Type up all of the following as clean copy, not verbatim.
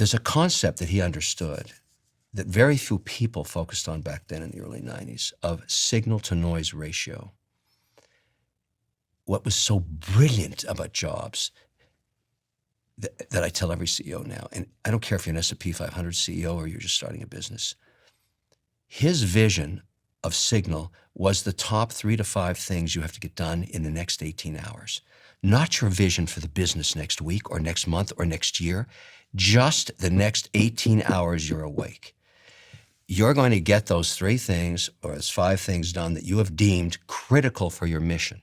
there's a concept that he understood that very few people focused on back then in the early 90s of signal-to-noise ratio. What was so brilliant about Jobs that I tell every CEO now, and I don't care if you're an S&P 500 CEO or you're just starting a business, his vision of signal was the top 3 to 5 things you have to get done in the next 18 hours. Not your vision for the business next week or next month or next year, just the next 18 hours you're awake. You're going to get those 3 things or those 5 things done that you have deemed critical for your mission.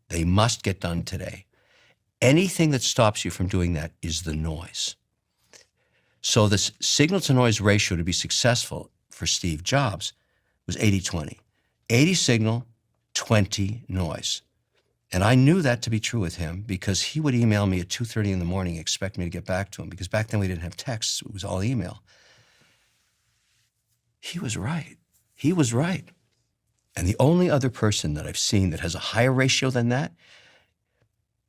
They must get done today. Anything that stops you from doing that is the noise. So this signal-to-noise ratio to be successful for Steve Jobs was 80-20. 80 signal, 20 noise. And I knew that to be true with him because he would email me at 2:30 in the morning, expect me to get back to him, because back then we didn't have texts, it was all email. He was right. He was right. And the only other person that I've seen that has a higher ratio than that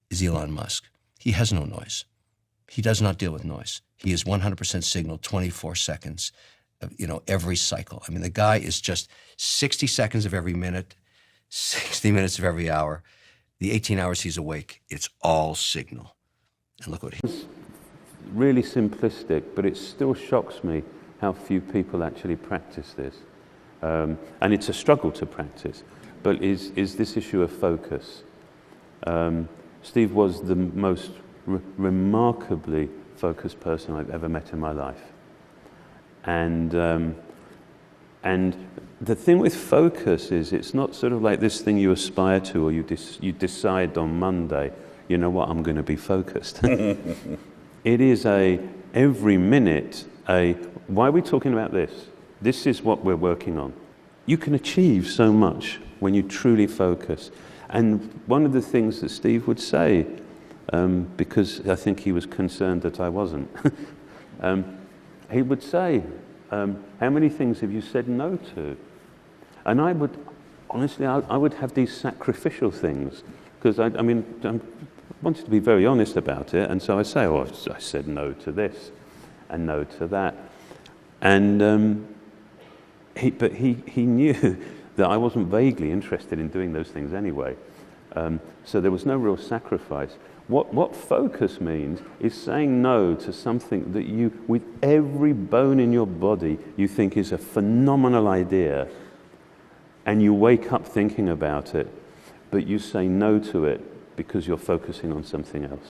is Elon Musk. He has no noise. He does not deal with noise. He is 100% signal, 24 seconds, every cycle. I mean, the guy is just 60 seconds of every minute, 60 minutes of every hour. The 18 hours he's awake, it's all signal. And look what It's really simplistic, but it still shocks me how few people actually practice this. And it's a struggle to practice, but is this issue of focus. Steve was the most remarkably focused person I've ever met in my life. And the thing with focus is it's not sort of like this thing you aspire to or you decide on Monday, you know what, I'm going to be focused. It is every minute, why are we talking about this? This is what we're working on. You can achieve so much when you truly focus. And one of the things that Steve would say, because I think he was concerned that I wasn't, he would say, how many things have you said no to? And I would, honestly, I would have these sacrificial things, because I wanted to be very honest about it, and so I say, oh, I said no to this, and no to that. And but he knew that I wasn't vaguely interested in doing those things anyway. So there was no real sacrifice. What focus means is saying no to something that you, with every bone in your body, you think is a phenomenal idea, and you wake up thinking about it, but you say no to it because you're focusing on something else.